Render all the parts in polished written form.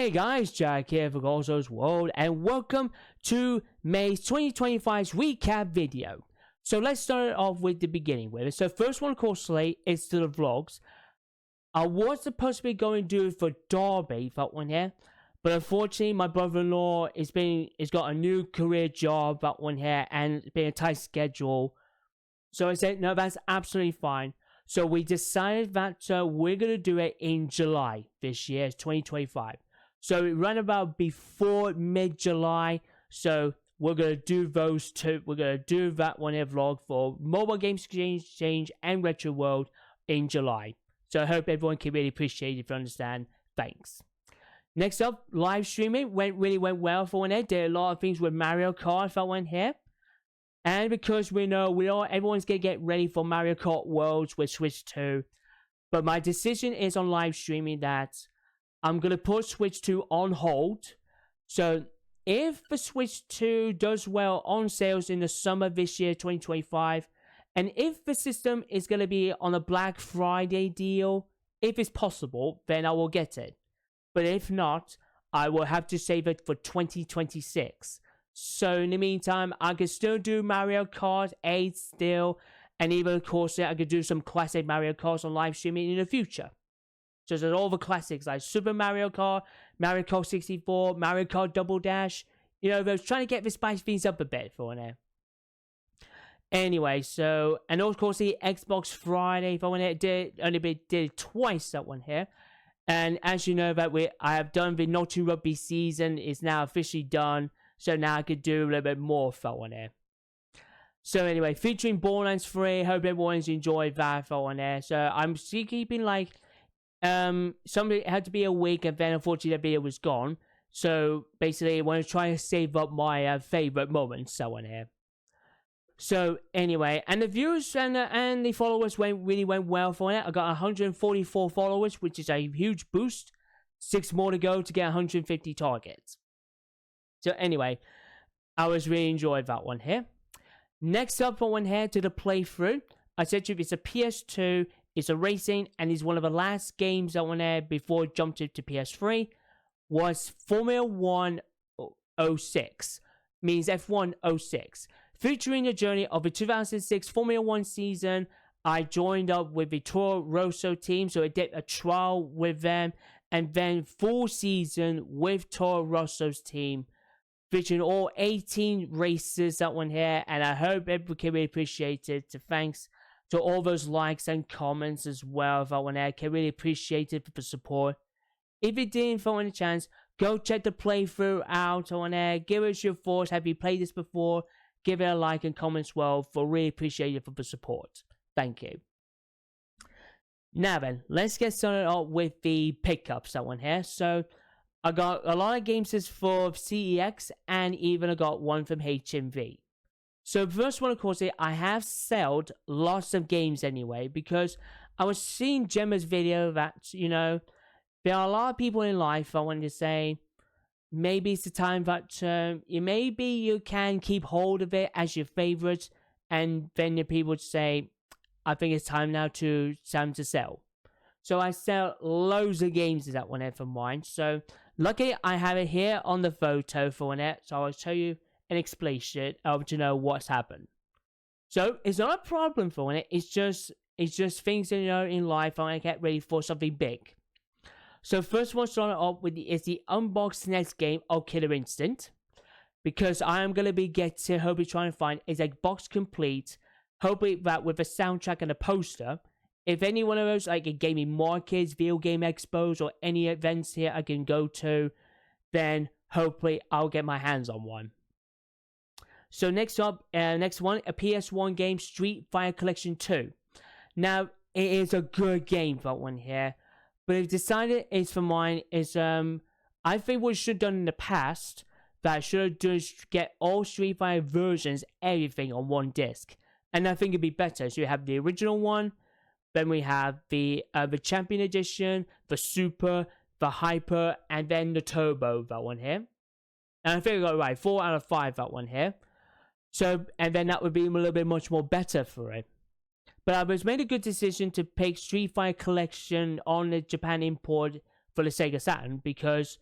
Hey guys, Jack here for Gorzo's World, and welcome to May's 2025's recap video. So let's start off with the beginning with it. So first one, of course, slate is to the vlogs. I was supposed to be going to do it for Derby, that one here, but unfortunately my brother-in-law has got a new career job, that one here, and it's been a tight schedule. So I said, no, that's absolutely fine. So we decided that we're going to do it in July this year, 2025. So it ran about before mid-July. So we're going to do those two. We're going to do that one here vlog for Mobile Games Exchange and Retro World in July. So I hope everyone can really appreciate it, if you understand. Thanks. Next up, live streaming really went well for one here. Did a lot of things with Mario Kart for one here. And because we know everyone's going to get ready for Mario Kart Worlds with Switch 2. But my decision is on live streaming that I'm going to put Switch 2 on hold. So if the Switch 2 does well on sales in the summer this year, 2025, and if the system is going to be on a Black Friday deal, if it's possible, then I will get it. But if not, I will have to save it for 2026. So in the meantime, I can still do Mario Kart 8 still, and even of course I could do some classic Mario Karts on live streaming in the future. So there's all the classics like Super Mario Kart, Mario Kart 64, Mario Kart Double Dash. You know, they're trying to get the spice things up a bit for now. Anyway, so, and of course the Xbox Friday, for when it did it twice, that one here. And as you know, that I have done the Naughty Rugby season, is now officially done. So now I could do a little bit more for one here. So anyway, featuring Borderlands 3, hope everyone's enjoyed that for one there. So I'm still keeping like, somebody had to be a week, and then unfortunately the video was gone. So basically I want to try to save up my favorite moments, so on here. So anyway, and the views and the followers really went well for it. I got 144 followers, which is a huge boost. 6 more to go to get 150 targets. So anyway, I was really enjoyed that one here. Next up for one here to the playthrough. I said to you, it's a PS2, it's a racing, and it's one of the last games that went there before it jumped to PS3. Was Formula 1 06, means F1 06. Featuring the journey of the 2006 Formula 1 season, I joined up with the Toro Rosso team, so I did a trial with them, and then full season with Toro Rosso's team, featuring all 18 races that one here, and I hope everyone can really appreciate it. So thanks to all those likes and comments as well that one here. I can really appreciate it for the support. If you didn't find any chance, go check the playthrough out on there. Give us your thoughts. Have you played this before? Give it a like and comment as well. For really appreciate it for the support. Thank you. Now then, let's get started off with the pickups that one here. So I got a lot of games for CEX, and even I got one from HMV. So the first one, of course, I have sold lots of games anyway, because I was seeing Gemma's video that, you know, there are a lot of people in life, I wanted to say, maybe it's the time that maybe you can keep hold of it as your favorite, and then the people would say, I think it's time now to sell. So I sell loads of games as that one here for mine. So luckily I have it here on the photo for one here, so I'll show you and explain it to know what's happened. So it's not a problem for it. It's just things, you know, in life. I want to get ready for something big. So first one starting off with is the unboxed next game of Killer Instinct, because I am gonna be hopefully trying to find is a box complete, hopefully that with a soundtrack and a poster. If any one of those, like a gaming markets, video game expos, or any events here I can go to, then hopefully I'll get my hands on one. So next one, a PS1 game, Street Fighter Collection 2. Now, it is a good game, that one here. But I've decided it's for mine is, I think what I should have done in the past, that I should have done is get all Street Fighter versions, everything on one disc. And I think it'd be better. So you have the original one, then we have the Champion Edition, the Super, the Hyper, and then the Turbo, that one here. And I think I got it right, 4 out of 5, that one here. So, and then that would be a little bit much more better for it. But I was made a good decision to pick Street Fighter Collection on the Japan import for the Sega Saturn, because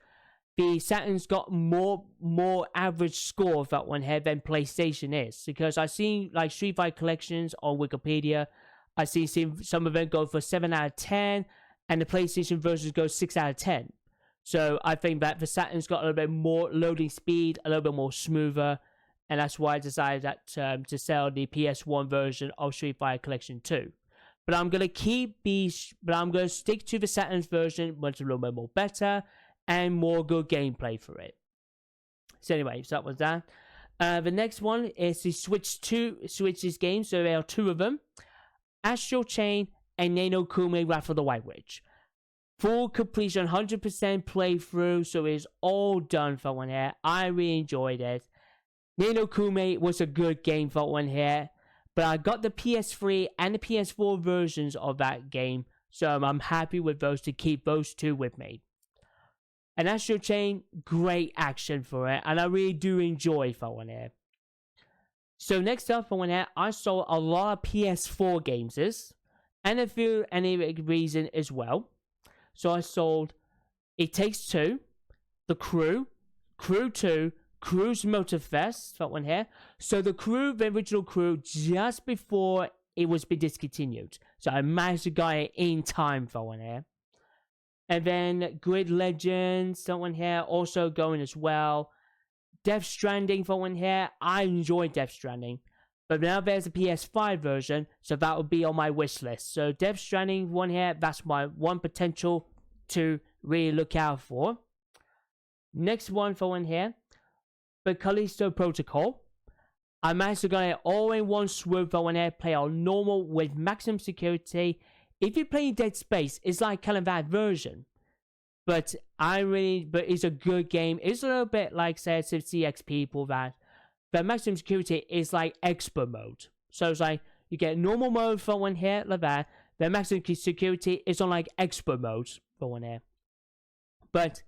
the Saturn's got more average score of that one here than PlayStation is, because I've seen like Street Fighter collections on Wikipedia. I've seen some of them go for 7 out of 10, and the PlayStation versions go 6 out of 10. So I think that the Saturn's got a little bit more loading speed, a little bit more smoother, and that's why I decided that to sell the PS1 version of Street Fighter Collection 2. But I'm gonna stick to the Saturn's version, which is a little bit more better and more good gameplay for it. So anyway, so that was that. The next one is the Switch's games. So there are 2 of them: Astral Chain and Ni no Kuni Wrath of the White Witch. Full completion, 100% playthrough, so it's all done for one here. I really enjoyed it. Ni no Kuni was a good game for one here, but I got the PS3 and the PS4 versions of that game, so I'm happy with those to keep those 2 with me. And Astral Chain, great action for it, and I really do enjoy for one here. So next up for one here, I saw a lot of PS4 games, and a few any reason as well. So I sold It Takes Two, The Crew, Crew 2, Crew's Motorfest, that one here. So the Crew, the original Crew, just before it was been discontinued. So I managed to get it in time for one here. And then Grid Legends, that one here, also going as well. Death Stranding for one here. I enjoyed Death Stranding. But now there's a PS5 version, so that will be on my wish list. So Death Stranding one here, that's my one potential to really look out for. Next one for one here, the Callisto Protocol. I managed to get it all in one swoop for one here, play on normal with maximum security. If you're playing Dead Space, it's like kind of that version. But it's a good game. It's a little bit like, say, CX people that the maximum security is like expert mode. So it's like you get normal mode for one here, like that. The maximum security is on like expert mode for one here. But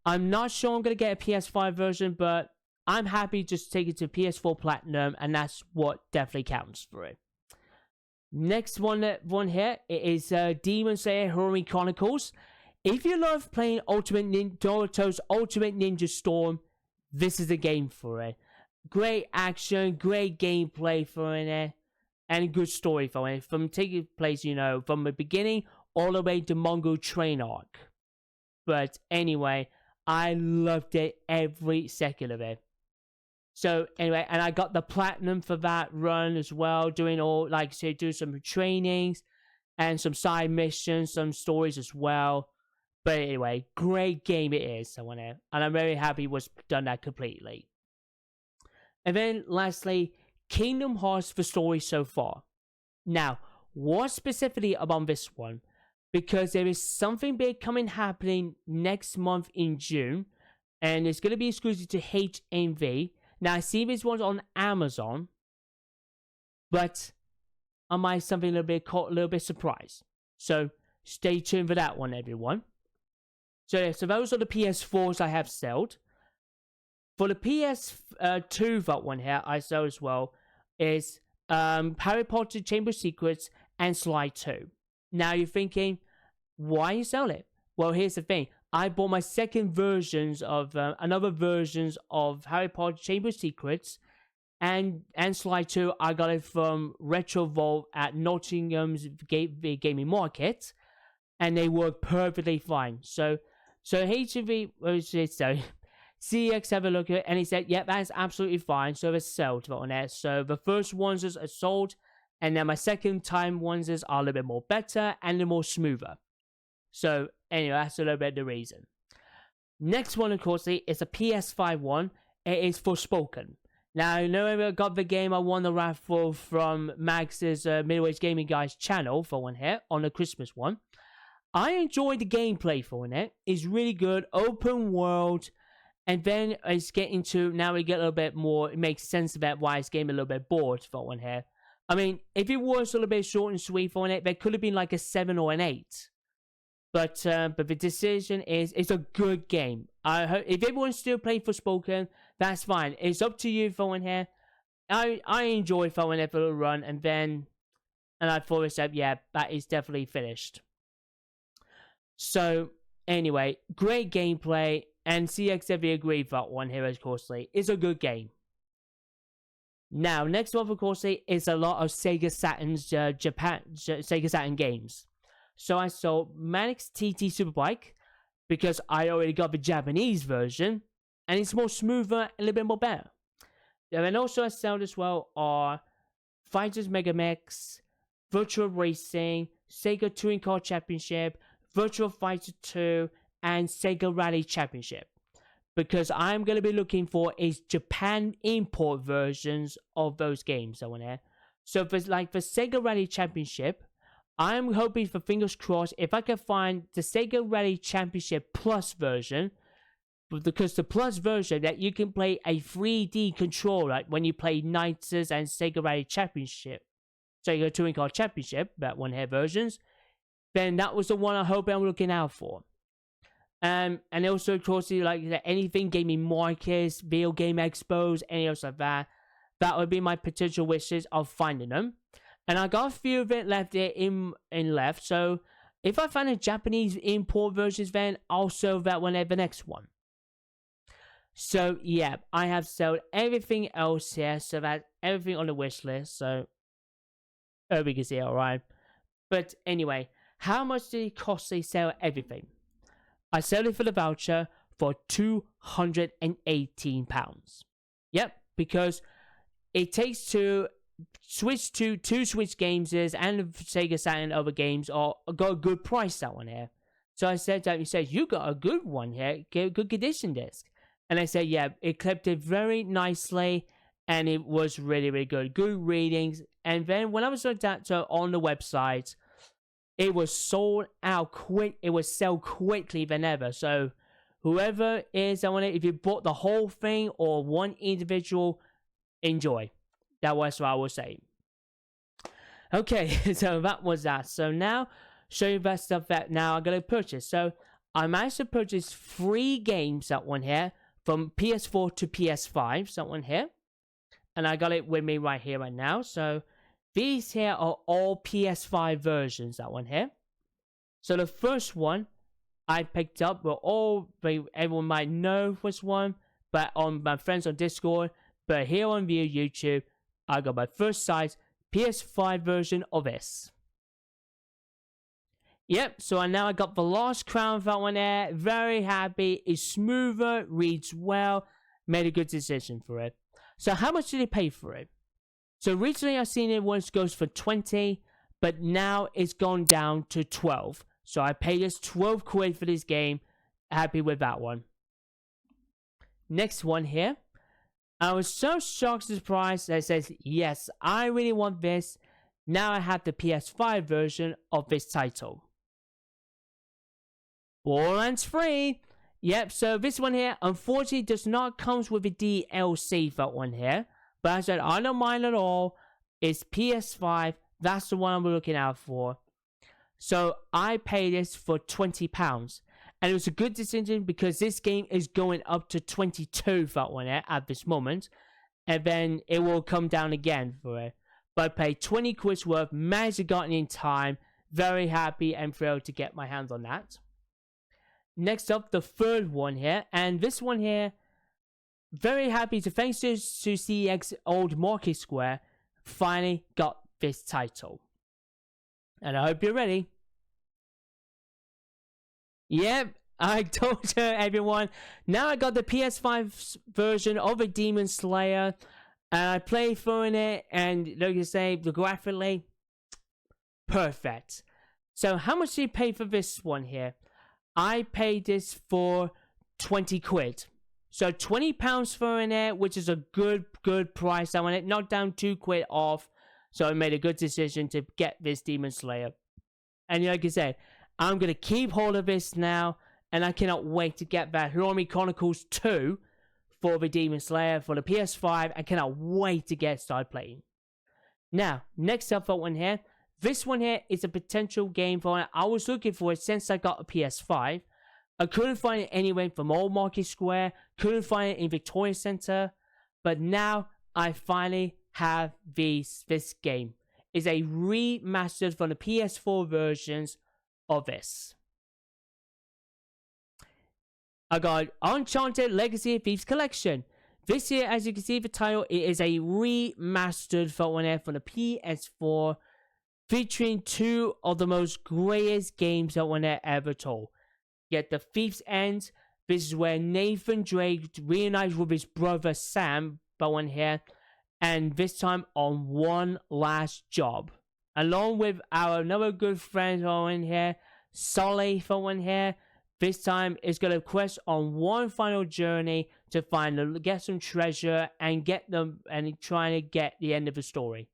I'm not sure I'm gonna get a PS5 version, but I'm happy just to take it to PS4 Platinum, and that's what definitely counts for it. Next one here is Demon Slayer Heroine Chronicles. If you love playing Naruto's Ultimate Ninja Storm, this is the game for it. Great action, great gameplay for it, and a good story for it. From taking place, from the beginning all the way to Mongol train arc. But anyway, I loved it every second of it. So anyway, and I got the platinum for that run as well, doing all, like say, do some trainings and some side missions, some stories as well. But anyway, great game it is, and I'm very happy was done that completely. And then lastly, Kingdom Hearts, the story so far. Now, what specifically about this one? Because there is something big happening next month in June, and it's going to be exclusive to HMV. Now, I see this one's on Amazon, but I might something a little bit surprised. So stay tuned for that one, everyone. So those are the PS4s I have sold. For the PS2 that one here I sold as well is Harry Potter Chamber of Secrets and Slide 2. Now you're thinking, why you sell it? Well, here's the thing. I bought my second versions of another versions of Harry Potter Chamber of Secrets and Slide 2. I got it from Retro Vault at Nottingham's gaming market, and they work perfectly fine. So HMV, sorry, CX have a look at it, and he said, yeah, that is absolutely fine. So it's sold on there. So the first ones are sold, and then my second time ones are a little bit more better and a more smoother. So anyway, that's a little bit the reason. Next one, of course, is a PS5 one. It is Forspoken. Now, I know I got the game I won the raffle from Max's Middleweight Gaming Guy's channel for one here on the Christmas one. I enjoyed the gameplay for it. It's really good, open world, and then it's getting to, now we get a little bit more, it makes sense about why it's getting a little bit bored for one here. I mean, if it was a little bit short and sweet for it, there could have been like a 7 or an 8. But the decision is, it's a good game. I hope if everyone's still playing Forspoken, that's fine. It's up to you for one here. I enjoy following it for a run, and I thought I said, yeah, that is definitely finished. So anyway, great gameplay, and CXW agree with that one here, of course. It's a good game. Now, next one, of course, is a lot of Sega Saturn's Sega Saturn games. So I sold Manix TT Superbike because I already got the Japanese version, and it's more smoother and a little bit more better. And then also I sold as well are Fighters Mega Mix, Virtual Racing, Sega Touring Car Championship, Virtual Fighter 2, and Sega Rally Championship. Because I'm going to be looking for is Japan import versions of those games I want to. So for like the Sega Rally Championship, I'm hoping for fingers crossed if I can find the Sega Rally Championship Plus version. Because the Plus version that you can play a 3D controller when you play Knights and Sega Rally Championship. Sega Touring Car Championship, that one here versions. Then that was the one I hope I'm looking out for. And also, of course, like anything gaming markets, video game expos, any else like that. That would be my potential wishes of finding them. And I got a few of it left there in left. So if I find a Japanese import versions, then I'll sell that one at the next one. So yeah, I have sold everything else here. So that's everything on the wish list. So we can see, alright. But anyway, how much did it cost to sell everything? I sold it for the voucher for £218. Yep, because it takes two Switch games and Sega Saturn other games got a good price, that one here. So I said that, he said, you got a good one here, good condition disc. And I said, yeah, it clipped it very nicely, and it was really, really good. Good readings. And then when I was on the website, it was sold out quick. It was sold quickly than ever. So whoever is on it, if you bought the whole thing or one individual, enjoy. That was what I was saying. Okay, so that was that. So now, show you that stuff that now I'm going to purchase. So I managed to purchase 3 games, that one here, from PS4 to PS5, that one here. And I got it with me right here, right now. So these here are all PS5 versions, that one here. So the first one I picked up everyone might know this one, but on my friends on Discord, but here on YouTube, I got my first size PS5 version of this. Yep, so now I got the Lost Crown, that one there. Very happy. It's smoother, reads well, made a good decision for it. So how much did he pay for it? So recently I've seen it once goes for 20, but now it's gone down to 12. So I paid us 12 quid for this game. Happy with that one. Next one here. I was so shocked and surprised that it says, yes, I really want this. Now I have the PS5 version of this title. Borderlands 3. Yep, so this one here, unfortunately, does not come with a DLC, that one here. But I said, I don't mind at all. It's PS5. That's the one I'm looking out for. So I paid this for £20. And it was a good decision because this game is going up to 22, that one here, at this moment. And then it will come down again for it. But I paid 20 quid worth, managed to get it in time. Very happy and thrilled to get my hands on that. Next up, the third one here. And this one here, very happy to, thanks to CX Old Market Square, finally got this title. And I hope you're ready. Yep, I told everyone. Now I got the PS5 version of a Demon Slayer. And I played through it, and like you say, graphically, perfect. So how much did you pay for this one here? I paid this for 20 quid. So £20 for it, which is a good price. I want it knocked down 2 quid off. So I made a good decision to get this Demon Slayer. And like I said, I'm going to keep hold of this now. And I cannot wait to get that Hiromi Chronicles 2 for the Demon Slayer for the PS5. I cannot wait to get started playing. Now, next up for one here. This one here is a potential game for it. I was looking for it since I got a PS5. I couldn't find it anywhere from Old Market Square. Couldn't find it in Victoria Center. But now I finally have this game. It's a remastered from the PS4 versions of this. I got Uncharted Legacy of Thieves Collection. This year, as you can see the title, it is a remastered photo for the PS4, featuring two of the most greatest games that were ever told. Yet the Thief's End, this is where Nathan Drake reunites with his brother Sam, Bowen here, and this time on one last job. Along with our another good friend Owen here, Sully Owen here. This time is going to quest on one final journey to get some treasure and get them and trying to get the end of the story.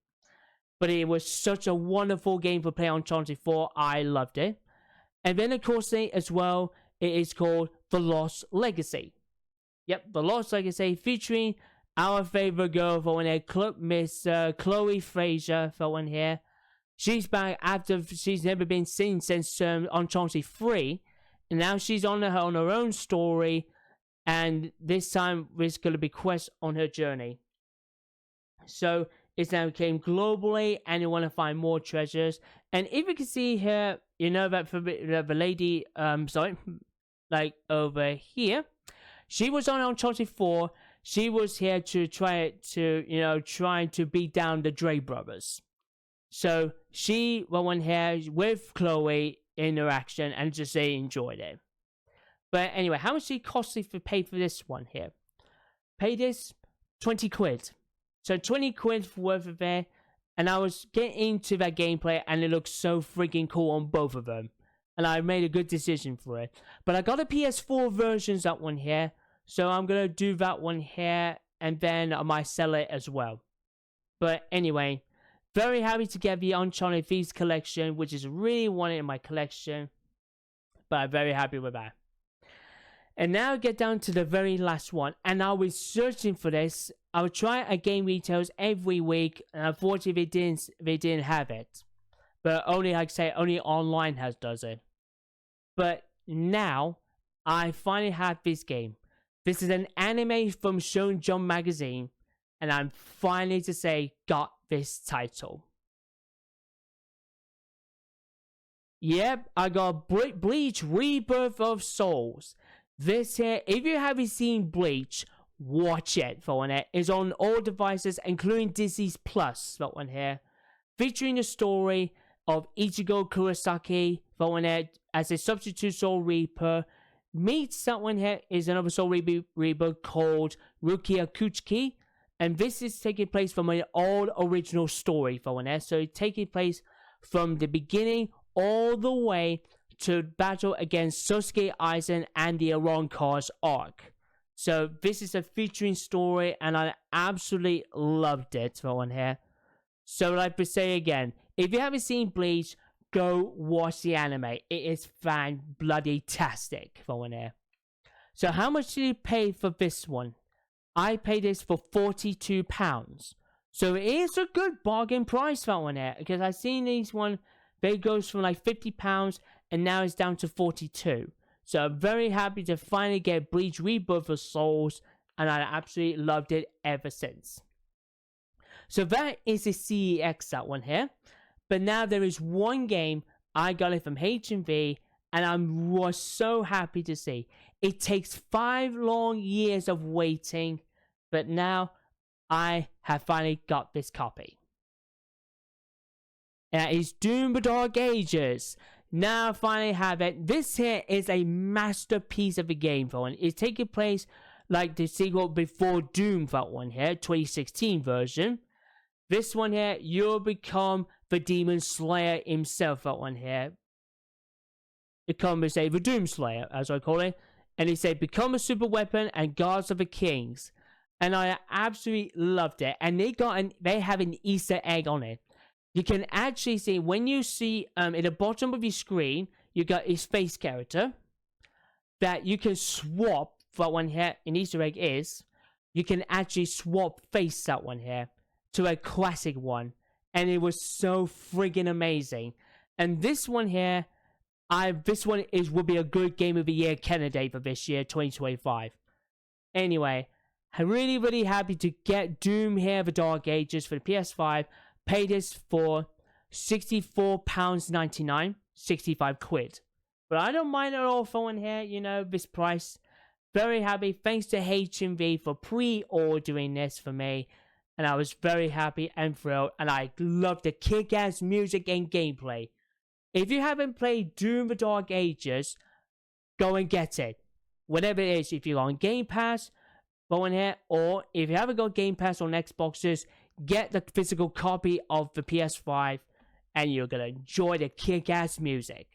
But it was such a wonderful game to play on Uncharted 4. I loved it. And then of course as well, it is called The Lost Legacy. Yep, The Lost Legacy, featuring our favorite girl for one here, Miss Chloe Fraser for one here. She's back after she's never been seen since Uncharted 3. And now she's on her own story. And this time there's going to be quests on her journey. So it's now came globally and you want to find more treasures. And if you can see here, you know that for the lady, like over here, she was on Uncharted 4. She was here to trying to beat down the Drake brothers. So she went here with Chloe interaction and just they enjoyed it. But anyway, how much did it cost to pay for this one here? Pay this 20 quid. So 20 quid worth of it. And I was getting into that gameplay and it looks so freaking cool on both of them. And I made a good decision for it. But I got a PS4 version, that one here. So I'm going to do that one here. And then I might sell it as well. But anyway, very happy to get the Uncharted Thieves collection, which is really wanted in my collection. But I'm very happy with that. And now get down to the very last one. And I was searching for this. I would try at game retails every week. And unfortunately, they didn't have it. But only, like I say, only online does it. But now, I finally have this game. This is an anime from Shonen Jump magazine. And I'm finally to say, got this title. Yep, I got Bleach Rebirth of Souls. This here, if you haven't seen Bleach, watch it for one here. It's on all devices, including Disney's Plus, that one here. Featuring the story of Ichigo Kurosaki, for one here, as a substitute Soul Reaper. Meets that one here is another Soul Reaper called Rukia Kuchiki. And this is taking place from an old original story for one here. So it's taking place from the beginning all the way to battle against Sasuke Aizen and the Arrancar's arc. So this is a featuring story and I absolutely loved it for one here. So like I say again, if you haven't seen Bleach, go watch the anime. It is fan-bloody-tastic for one here. So how much did you pay for this one? I paid this for £42. So it is a good bargain price for one here. Because I've seen these one, they goes from like £50 and now it's down to 42. So I'm very happy to finally get Bleach Rebirth of Souls. And I absolutely loved it ever since. So that is the CEX, that one here. But now there is one game, I got it from HMV, and I was so happy to see. It takes 5 long years of waiting, but now I have finally got this copy. And that is Doom the Dark Ages. Now I finally have it. This here is a masterpiece of a game for one. It's taking place like the sequel before Doom, that one here, 2016 version. This one here, you'll become the Demon Slayer himself, that one here. Become, say, the Doom Slayer, as I call it. And he said, become a super weapon and guards of the kings. And I absolutely loved it. And they have an Easter egg on it. You can actually see, when you see in the bottom of your screen, you got his face character. That you can swap, that one here, an Easter egg is, you can actually swap face, that one here, to a classic one. And it was so friggin' amazing. And this one here, will be a good Game of the Year candidate for this year, 2025. Anyway, I'm really, really happy to get Doom here, the Dark Ages, for the PS5. Paid this for £64.99, 65 quid. But I don't mind at all for one here, you know, this price. very happy. Thanks to HMV for pre-ordering this for me. And I was very happy and thrilled. And I love the kick-ass music and gameplay. If you haven't played Doom the Dark Ages, go and get it. Whatever it is, if you're on Game Pass, go in here. Or if you haven't got Game Pass on Xboxes, get the physical copy of the PS5. And you're going to enjoy the kick-ass music.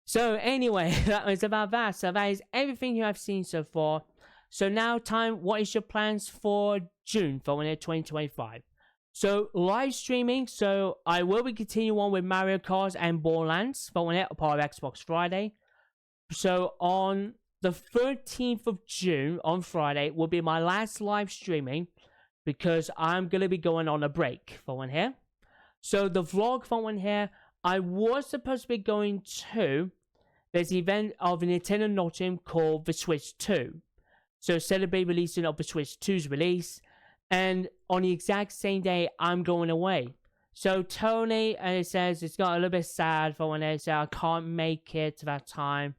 So anyway, that was about that. So that is everything you have seen so far. So now time, what is your plans for June for 2025? So live streaming, so I will be continuing on with Mario Kart and Borderlands for part of Xbox Friday. So on the 13th of June, on Friday, will be my last live streaming because I'm going to be going on a break for one here. So the vlog for one here, I was supposed to be going to this event of Nintendo Nottingham called the Switch 2. So celebrate releasing of the Switch 2's release. And on the exact same day, I'm going away. So Tony, it says it's got a little bit sad for when they say I can't make it to that time.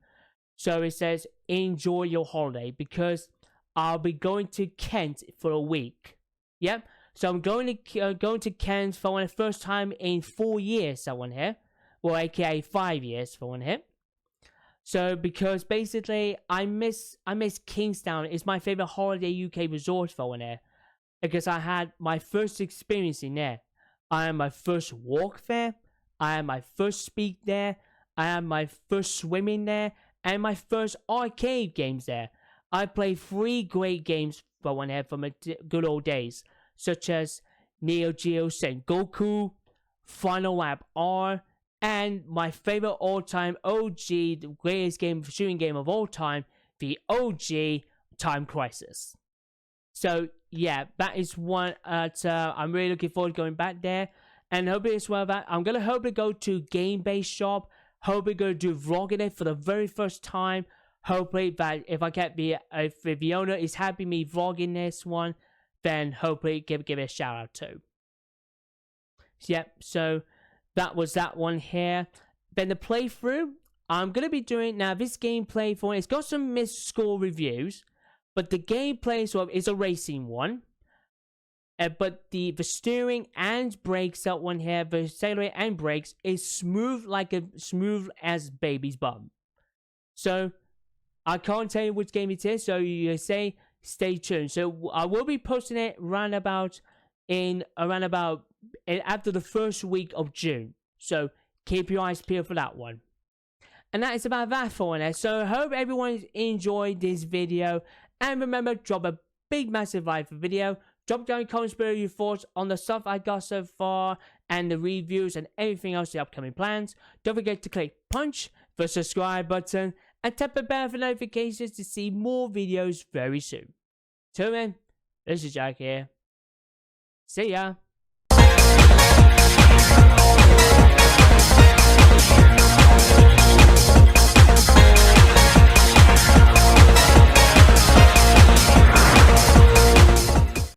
So it says enjoy your holiday because I'll be going to Kent for a week. Yep. So I'm going to Kent for the first time in 4 years. Someone here, well, aka 5 years for one here. So because basically I miss Kingstown. It's my favorite holiday UK resort for one here. Because I had my first experience in there. I had my first walk there. I had my first speak there. I had my first swimming there. And my first arcade games there. I played 3 great games for one here from the good old days. Such as Neo Geo Sengoku, Final Lap R, and my favorite all-time OG, the greatest shooting game of all time, the OG Time Crisis. So yeah, that is one I'm really looking forward to going back there. And hopefully as well that I'm gonna hopefully go to Game Base Shop. Hopefully gonna do vlogging it for the very first time. Hopefully that if the owner is happy me vlogging this one, then hopefully give it a shout out too. Yep, so that was that one here. Then the playthrough, I'm gonna be doing now this gameplay for it's got some missed score reviews. But the gameplay sort of is a racing one. But the steering and brakes, that one here, the accelerator and brakes, is smooth as baby's bum. So, I can't tell you which game it is, so you say, stay tuned. So, I will be posting it after the first week of June. So, keep your eyes peeled for that one. And that is about that for now. So, I hope everyone enjoyed this video. And remember, drop a big massive like for the video. Drop down in the comments below your thoughts on the stuff I got so far. And the reviews and everything else, the upcoming plans. Don't forget to click punch the subscribe button. And tap the bell for notifications to see more videos very soon. Till then, this is Jack here. See ya.